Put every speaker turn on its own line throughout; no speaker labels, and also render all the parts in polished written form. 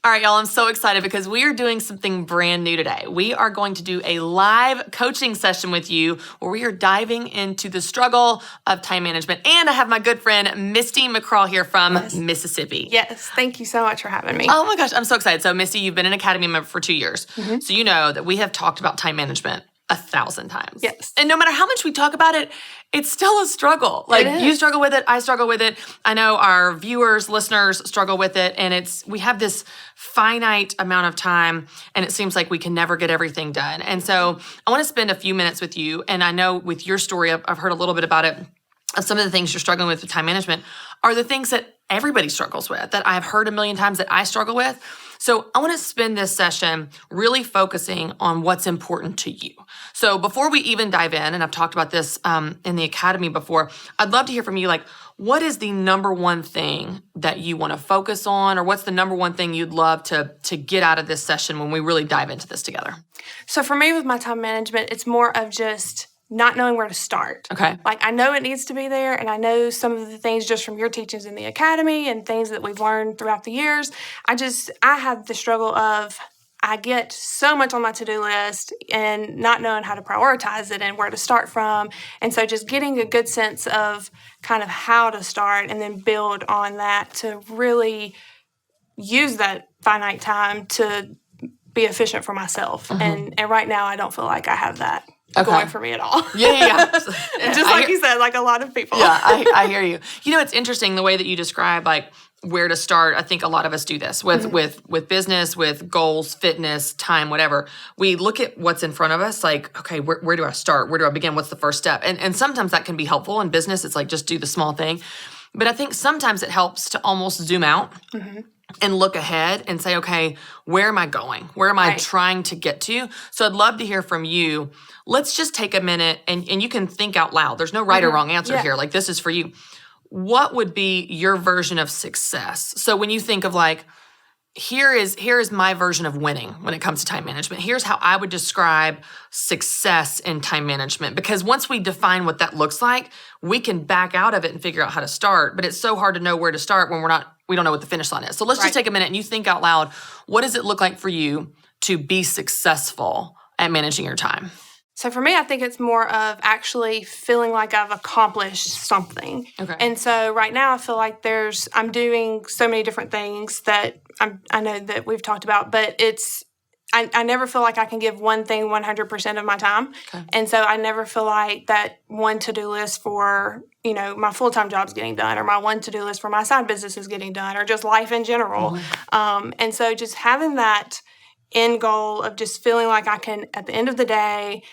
All right, y'all, I'm so excited because we are doing something brand new today. We are going to do a live coaching session with you where we are diving into the struggle of time management. And I have my good friend, Misty McCraw here from Mississippi.
Yes, thank you so much for having me.
Oh my gosh, I'm so excited. So Misty, you've been an Academy member for 2 years. So you know that we have talked about time management 1,000 times.
Yes.
And no matter how much we talk about it, it's still a struggle. Like you struggle with it, I struggle with it. I know our viewers, listeners struggle with it. And we have this finite amount of time and it seems like we can never get everything done. And so I want to spend a few minutes with you. And I know with your story, I've heard a little bit about it. Some of the things you're struggling with time management are the things that everybody struggles with, that I've heard a million times that I struggle with. So I want to spend this session really focusing on what's important to you. So before we even dive in, and I've talked about this in the Academy before, I'd love to hear from you, like, what is the number one thing that you want to focus on, or what's the number one thing you'd love to get out of this session when we really dive into this together?
So for me with my time management, it's more of just not knowing where to start.
Okay.
Like, I know it needs to be there, and I know some of the things just from your teachings in the Academy and things that we've learned throughout the years. I have the struggle of, I get so much on my to-do list and not knowing how to prioritize it and where to start from. And so just getting a good sense of kind of how to start and then build on that to really use that finite time to be efficient for myself. And right now, I don't feel like I have that going for me at all.
Yeah.
And just like you said, like a lot of people.
Yeah, I hear you. You know, it's interesting the way that you describe, like, where to start. I think a lot of us do this with business, with goals, fitness, time, whatever. We look at what's in front of us, like, okay, where do I start? Where do I begin? What's the first step? And sometimes that can be helpful in business. It's like, just do the small thing. But I think sometimes it helps to almost zoom out and look ahead and say, okay, where am I going? Where am I trying to get to? So I'd love to hear from you. Let's just take a minute and you can think out loud. There's no right or wrong answer here. Like, this is for you. What would be your version of success? So when you think of, like, here is my version of winning when it comes to time management. Here's how I would describe success in time management. Because once we define what that looks like, we can back out of it and figure out how to start. But it's so hard to know where to start when we don't know what the finish line is. So let's just take a minute and you think out loud, what does it look like for you to be successful at managing your time?
So for me, I think it's more of actually feeling like I've accomplished something.
Okay.
And so right now, I feel like I'm doing so many different things that I know that we've talked about, but I never feel like I can give one thing 100% of my time. Okay. And so I never feel like that one to-do list for, my full-time job's getting done, or my one to-do list for my side business is getting done, or just life in general. And so just having that end goal of just feeling like I can, at the end of the day,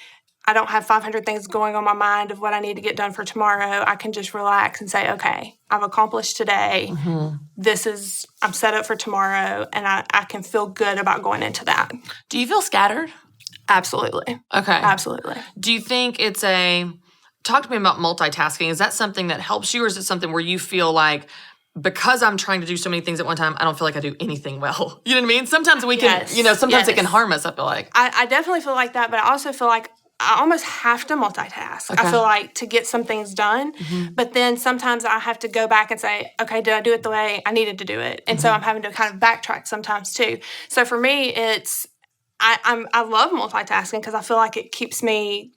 I don't have 500 things going on my mind of what I need to get done for tomorrow. I can just relax and say, okay, I've accomplished today. I'm set up for tomorrow, and I can feel good about going into that.
Do you feel scattered?
Absolutely.
Okay.
Absolutely.
Do you think talk to me about multitasking. Is that something that helps you, or is it something where you feel like, because I'm trying to do so many things at one time, I don't feel like I do anything well? You know what I mean? Sometimes we can, sometimes it can harm us, I feel like.
I definitely feel like that, but I also feel like I almost have to multitask. Okay. I feel like, to get some things done. But then sometimes I have to go back and say, okay, did I do it the way I needed to do it? And so I'm having to kind of backtrack sometimes too. So for me, I love multitasking because I feel like it keeps me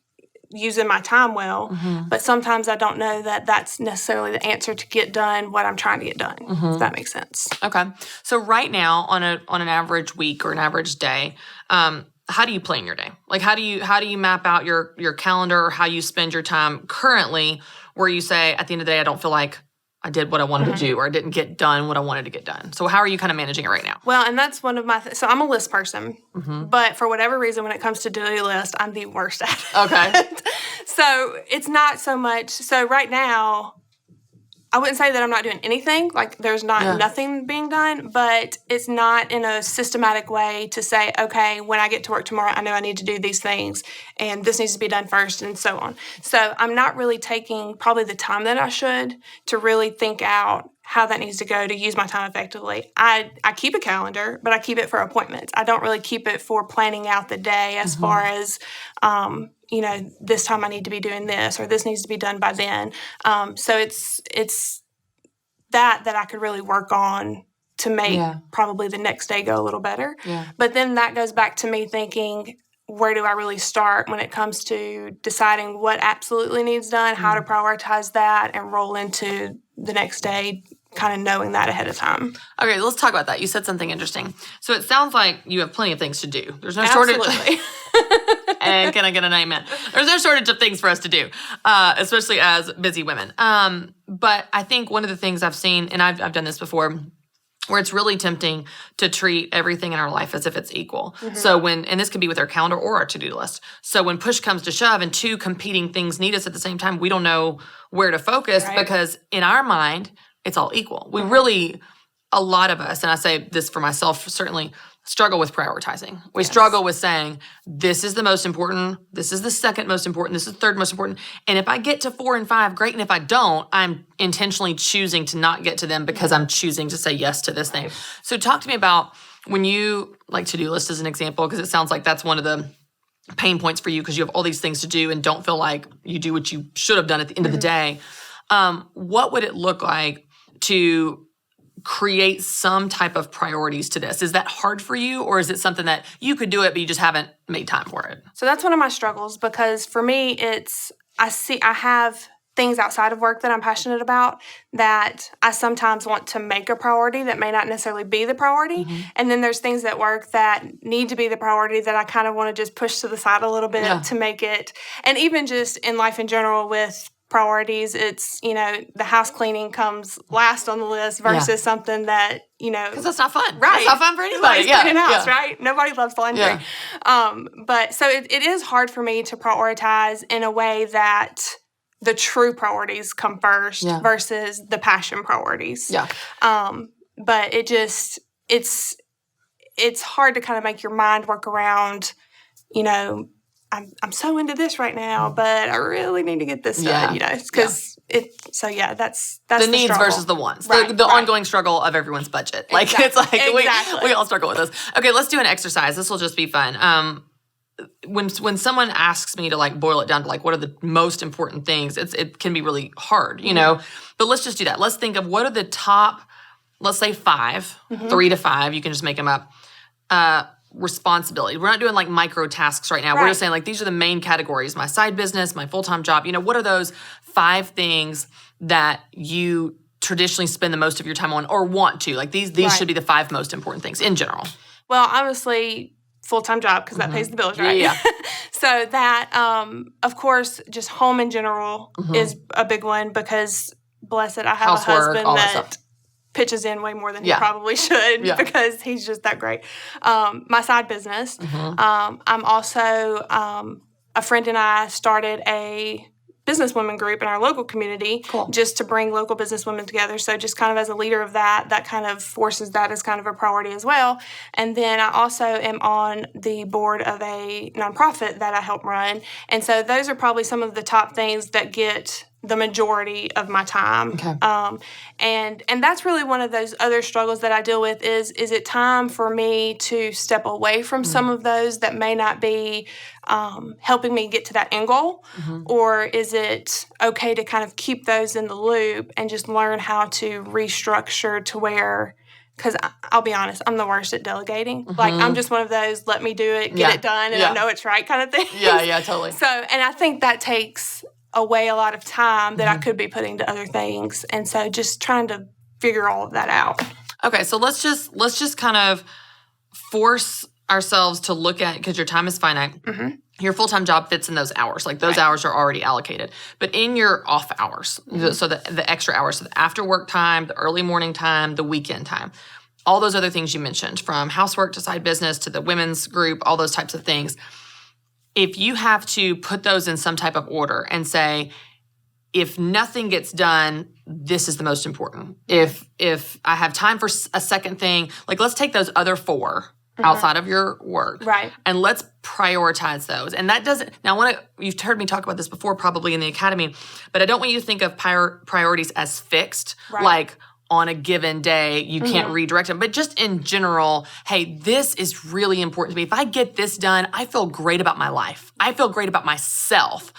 using my time well. But sometimes I don't know that that's necessarily the answer to get done what I'm trying to get done, if that makes sense.
Okay. So right now, on an average week or an average day, how do you plan your day? Like, how do you map out your calendar, or how you spend your time currently, where you say, at the end of the day, I don't feel like I did what I wanted to do, or I didn't get done what I wanted to get done. So how are you kind of managing it right now?
Well, and that's one of my so I'm a list person, but for whatever reason, when it comes to to-do list, I'm the worst at it.
Okay.
So it's not so much. So right now, I wouldn't say that I'm not doing anything. Like, there's nothing being done, but it's not in a systematic way to say, okay, when I get to work tomorrow, I know I need to do these things, and this needs to be done first, and so on. So I'm not really taking probably the time that I should to really think out how that needs to go to use my time effectively. I keep a calendar, but I keep it for appointments. I don't really keep it for planning out the day as far as, this time I need to be doing this, or this needs to be done by then. So it's that I could really work on to make probably the next day go a little better.
Yeah.
But then that goes back to me thinking, where do I really start when it comes to deciding what absolutely needs done, how to prioritize that, and roll into the next day, kind of knowing that ahead of time.
Okay, let's talk about that. You said something interesting. So it sounds like you have plenty of things to do. There's no
Absolutely.
shortage. And can I get an amen? There's no shortage of things for us to do, especially as busy women. But I think one of the things I've seen, and I've done this before, where it's really tempting to treat everything in our life as if it's equal. So and this could be with our calendar or our to-do list. So when push comes to shove and two competing things need us at the same time, we don't know where to focus because in our mind, it's all equal. We really, a lot of us, and I say this for myself, certainly struggle with prioritizing. We struggle with saying, this is the most important, this is the second most important, this is the third most important. And if I get to 4 and 5, great. And if I don't, I'm intentionally choosing to not get to them because I'm choosing to say yes to this thing. So talk to me about when you, like to-do list as an example, because it sounds like that's one of the pain points for you because you have all these things to do and don't feel like you do what you should have done at the end of the day. What would it look like to create some type of priorities to this? Is that hard for you, or is it something that you could do it, but you just haven't made time for it?
So that's one of my struggles because for me, I have things outside of work that I'm passionate about that I sometimes want to make a priority that may not necessarily be the priority. And then there's things at work that need to be the priority that I kind of want to just push to the side a little bit to make it. And even just in life in general with priorities, it's, the house cleaning comes last on the list versus something that,
because that's not fun.
Right.
It's not fun for anybody.
Cleaning house, right? Nobody loves laundry.
Yeah.
But so it is hard for me to prioritize in a way that the true priorities come first versus the passion priorities.
Yeah.
But it's hard to kind of make your mind work around, I'm so into this right now, but I really need to get this done, because that's the needs
struggle.
Versus
the wants, the ongoing struggle of everyone's budget. Like it's like we all struggle with this. Okay, let's do an exercise. This will just be fun. When someone asks me to like boil it down to like what are the most important things, it can be really hard, But let's just do that. Let's think of what are the top, let's say 5, 3 to 5. You can just make them up. Responsibility. We're not doing like micro tasks right now. We're just saying like these are the main categories: my side business, my full-time job. What are those 5 things that you traditionally spend the most of your time on or want to? Like these should be the 5 most important things in general.
Well, obviously full-time job because that pays the bills, right?
Yeah.
So that, of course, just home in general is a big one because bless it, I have
housework,
a husband
all
that pitches in way more than he probably should because he's just that great. My side business. I'm also, a friend and I started a businesswomen group in our local community just to bring local businesswomen together. So just kind of as a leader of that kind of forces that as kind of a priority as well. And then I also am on the board of a nonprofit that I help run. And so those are probably some of the top things that get the majority of my time.
Okay.
And that's really one of those other struggles that I deal with is it time for me to step away from some of those that may not be helping me get to that end goal? Or is it okay to kind of keep those in the loop and just learn how to restructure to where, because I'll be honest, I'm the worst at delegating. Like, I'm just one of those, let me do it, get it done, and I know it's right kind of thing.
Yeah, totally.
So, and I think that takes away a lot of time that I could be putting to other things. And so just trying to figure all of that out.
Okay, so let's just kind of force ourselves to look at, because your time is finite. Your full-time job fits in those hours. Like those hours are already allocated. But in your off hours, so the extra hours, so the after work time, the early morning time, the weekend time, all those other things you mentioned, from housework to side business to the women's group, all those types of things. If you have to put those in some type of order and say, if nothing gets done, this is the most important. If I have time for a second thing, like let's take those other 4 outside of your work.
Right.
And let's prioritize those. And that doesn't, now you've heard me talk about this before probably in the academy, but I don't want you to think of priorities as fixed, like on a given day, you can't redirect them. But just in general, hey, this is really important to me. If I get this done, I feel great about my life. I feel great about myself.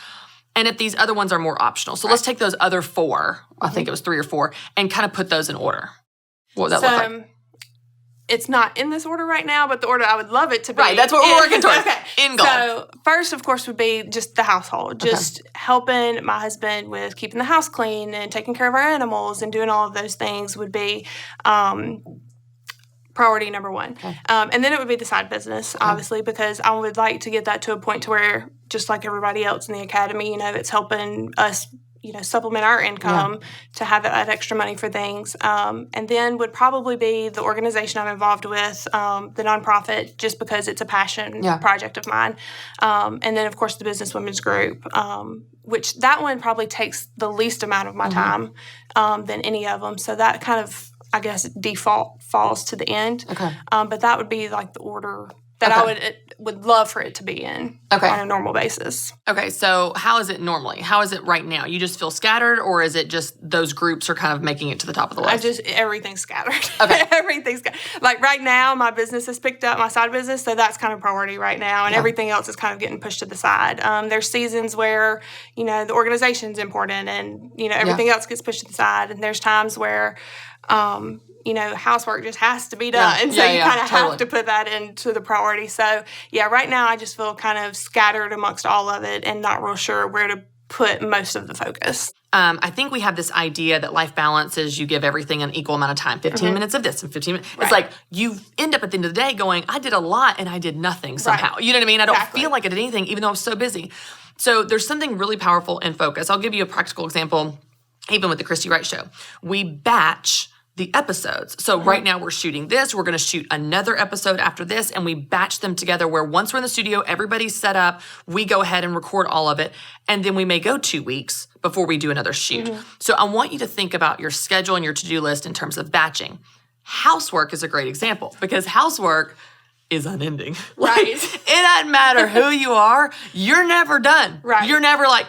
And if these other ones are more optional. So let's take those other 4, I think it was 3 or 4, and kind of put those in order. What would that look like?
it's not in this order right now, but the order I would love it to be.
Right, that's what we're working towards.
Okay.
End goal.
So first, of course, would be just the household, just helping my husband with keeping the house clean and taking care of our animals and doing all of those things would be priority number one. Okay. And then it would be the side business, obviously, because I would like to get that to a point to where, just like everybody else in the academy, it's helping us supplement our income to have that extra money for things. And then would probably be the organization I'm involved with, the nonprofit, just because it's a passion project of mine. And then, of course, the Business Women's Group, which that one probably takes the least amount of my time than any of them. So that kind of, I guess, default falls to the end. Okay. But that would be like the order that I would love for it to be in on a normal basis. Okay, so how is it normally? How is it right now? You just feel scattered, or is it just those groups are kind of making it to the top of the list? Everything's scattered. Okay. Everything's scattered. Like right now, my business has picked up, my side business, so that's kind of priority right now, and everything else is kind of getting pushed to the side. There's seasons where, the organization's important, and, everything else gets pushed to the side, and there's times where, housework just has to be done. So you kind of have to put that into the priority. So, right now I just feel kind of scattered amongst all of it and not real sure where to put most of the focus. I think we have this idea that life balance is you give everything an equal amount of time, 15 minutes of this and 15 minutes. Right. It's like you end up at the end of the day going, I did a lot and I did nothing somehow. Right. You know what I mean? I don't feel like I did anything even though I was so busy. So there's something really powerful in focus. I'll give you a practical example, even with the Christy Wright show. We batch the episodes. So right now we're shooting this. We're going to shoot another episode after this, and we batch them together where once we're in the studio, everybody's set up, we go ahead and record all of it, and then we may go 2 weeks before we do another shoot. So I want you to think about your schedule and your to-do list in terms of batching. Housework is a great example because housework is unending. Right. It doesn't matter who you are. You're never done. Right. You're never like,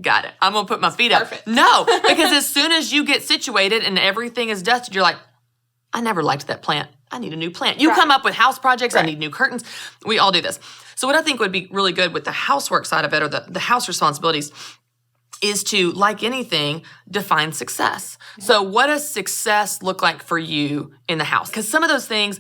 got it, I'm going to put my feet up. No, because as soon as you get situated and everything is dusted, you're like, I never liked that plant. I need a new plant. You come up with house projects. I need new curtains. We all do this. So what I think would be really good with the housework side of it, or the house responsibilities, is to, like anything, define success. So what does success look like for you in the house? Because some of those things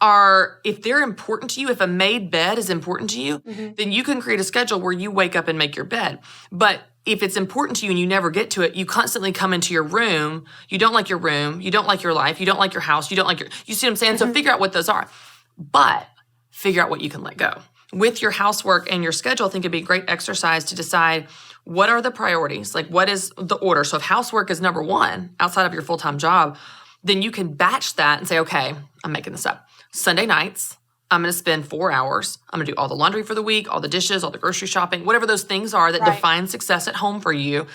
are, if they're important to you, if a made bed is important to you, then you can create a schedule where you wake up and make your bed. But if it's important to you and you never get to it, you constantly come into your room, you don't like your room, you don't like your life, you don't like your house, you don't like you see what I'm saying? So figure out what those are. But figure out what you can let go. With your housework and your schedule, I think it'd be a great exercise to decide what are the priorities, like what is the order. So if housework is number one outside of your full-time job, then you can batch that and say, okay, I'm making this up. Sunday nights, I'm going to spend 4 hours. I'm going to do all the laundry for the week, all the dishes, all the grocery shopping, whatever those things are that define success at home for you.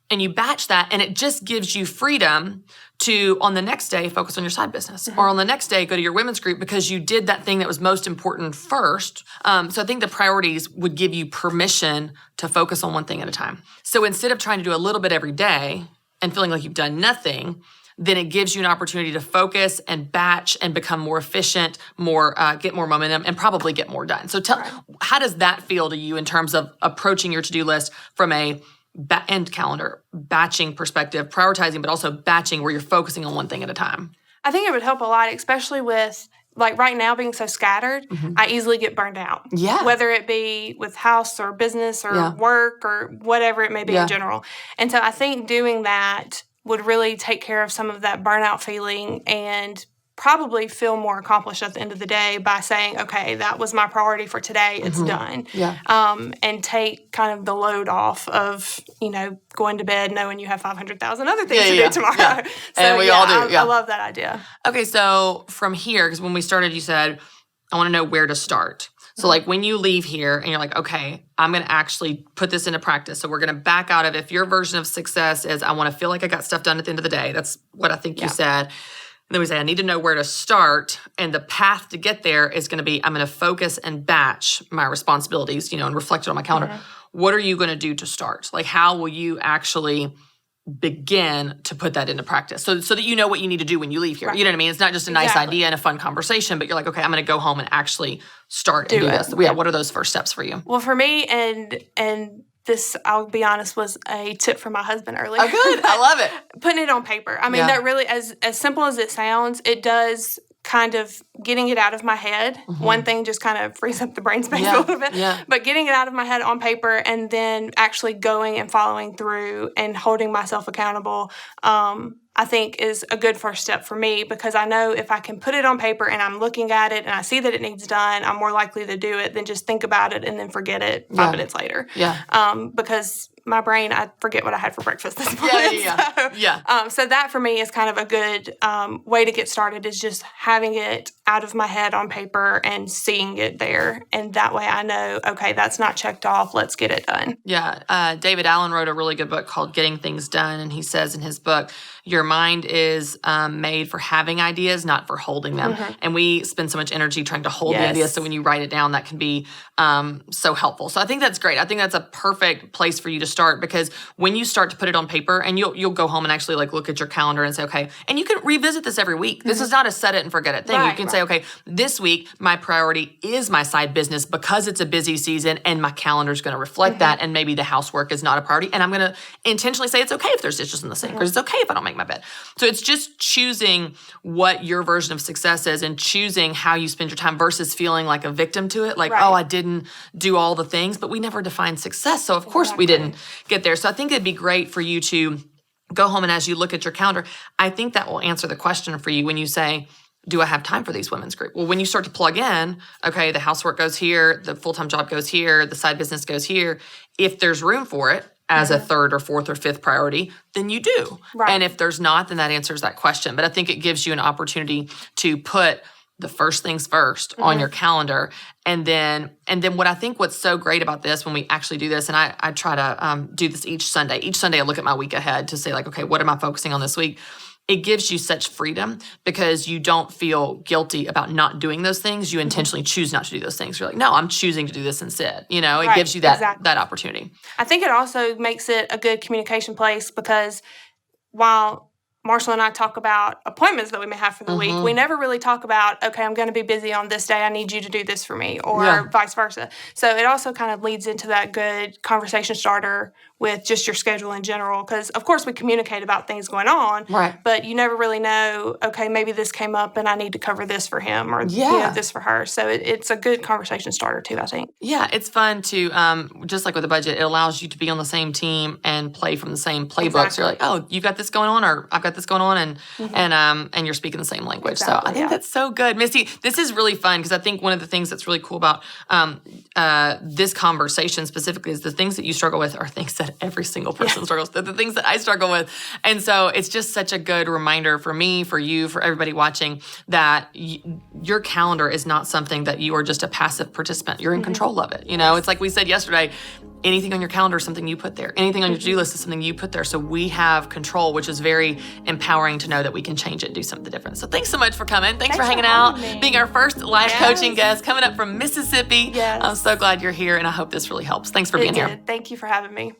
And you batch that, and it just gives you freedom to, on the next day, focus on your side business. Or on the next day, go to your women's group because you did that thing that was most important first. So I think the priorities would give you permission to focus on one thing at a time. So instead of trying to do a little bit every day and feeling like you've done nothing, then it gives you an opportunity to focus and batch and become more efficient, get more momentum, and probably get more done. So how does that feel to you in terms of approaching your to-do list from a end calendar, batching perspective, prioritizing, but also batching where you're focusing on one thing at a time? I think it would help a lot, especially with, like right now being so scattered, I easily get burned out. Yeah. Whether it be with house or business or work or whatever it may be in general. And so I think doing that would really take care of some of that burnout feeling and probably feel more accomplished at the end of the day by saying, okay, that was my priority for today. It's done. Yeah. And take kind of the load off of, going to bed knowing you have 500,000 other things to do tomorrow. Yeah. So, and we all do. I love that idea. Okay, so from here, because when we started, you said, I want to know where to start. So like when you leave here and you're like, okay, I'm going to actually put this into practice. So we're going to back out of, if your version of success is I want to feel like I got stuff done at the end of the day. That's what I think you said. And then we say, I need to know where to start. And the path to get there is going to be, I'm going to focus and batch my responsibilities, and reflect it on my calendar. What are you going to do to start? Like how will you actually begin to put that into practice so that you know what you need to do when you leave here. Right. You know what I mean? It's not just a nice idea and a fun conversation, but you're like, okay, I'm going to go home and actually start and do this. Yeah. What are those first steps for you? Well, for me, and this, I'll be honest, was a tip from my husband earlier. Oh, good. I love it. Putting it on paper. I mean, that really, as simple as it sounds, it does kind of getting it out of my head. One thing just kind of frees up the brain space a little bit.
Yeah.
But getting it out of my head on paper and then actually going and following through and holding myself accountable, I think is a good first step for me, because I know if I can put it on paper and I'm looking at it and I see that it needs done, I'm more likely to do it than just think about it and then forget it 5 minutes later. Because my brain, I forget what I had for breakfast this morning. So that for me is kind of a good way to get started, is just having it out of my head on paper and seeing it there. And that way I know, okay, that's not checked off. Let's get it done.
Yeah. David Allen wrote a really good book called Getting Things Done. And he says in his book, your mind is made for having ideas, not for holding them. And we spend so much energy trying to hold the ideas. So when you write it down, that can be so helpful. So I think that's great. I think that's a perfect place for you to start, because when you start to put it on paper, and you'll go home and actually like look at your calendar and say, okay, and you can revisit this every week. This is not a set it and forget it thing. You can say, okay, this week my priority is my side business because it's a busy season and my calendar is going to reflect that, and maybe the housework is not a priority, and I'm going to intentionally say it's okay if there's dishes in the sink, or it's okay if I don't make my bed. So it's just choosing what your version of success is and choosing how you spend your time versus feeling like a victim to it. Like, oh, I didn't do all the things, but we never defined success. So of course we didn't get there. So I think it'd be great for you to go home, and as you look at your calendar, I think that will answer the question for you when you say, do I have time for these women's group? Well, when you start to plug in, okay, the housework goes here, the full-time job goes here, the side business goes here. If there's room for it as a third or fourth or fifth priority, then you do. And if there's not, then that answers that question. But I think it gives you an opportunity to put the first things first on your calendar. And then what I think what's so great about this when we actually do this, and I try to do this each Sunday. Each Sunday I look at my week ahead to say like, okay, what am I focusing on this week? It gives you such freedom because you don't feel guilty about not doing those things. You intentionally choose not to do those things. You're like, no, I'm choosing to do this instead. You know, it gives you that opportunity.
I think it also makes it a good communication place, because while Marshall and I talk about appointments that we may have for the week, we never really talk about, okay, I'm going to be busy on this day. I need you to do this for me, or vice versa. So it also kind of leads into that good conversation starter with just your schedule in general. Because, of course, we communicate about things going on, but you never really know, okay, maybe this came up and I need to cover this for him, or this for her. So it's a good conversation starter, too, I think.
Yeah, it's fun to, just like with the budget, it allows you to be on the same team and play from the same playbook. So you're like, oh, you've got this going on, or I've got this going on, and you're speaking the same language. So I think that's so good. Misty, this is really fun, because I think one of the things that's really cool about this conversation specifically is the things that you struggle with are things that every single person struggles with, the things that I struggle with. And so it's just such a good reminder for me, for you, for everybody watching, that your calendar is not something that you are just a passive participant. You're in control of it. You know, it's like we said yesterday, anything on your calendar is something you put there. Anything on your to-do list is something you put there. So we have control, which is very empowering to know that we can change it, do something different. So thanks so much for coming. Thanks for hanging out, being our first life coaching guest, coming up from Mississippi. I'm so glad you're here, and I hope this really helps. Thanks for being here.
Thank you for having me.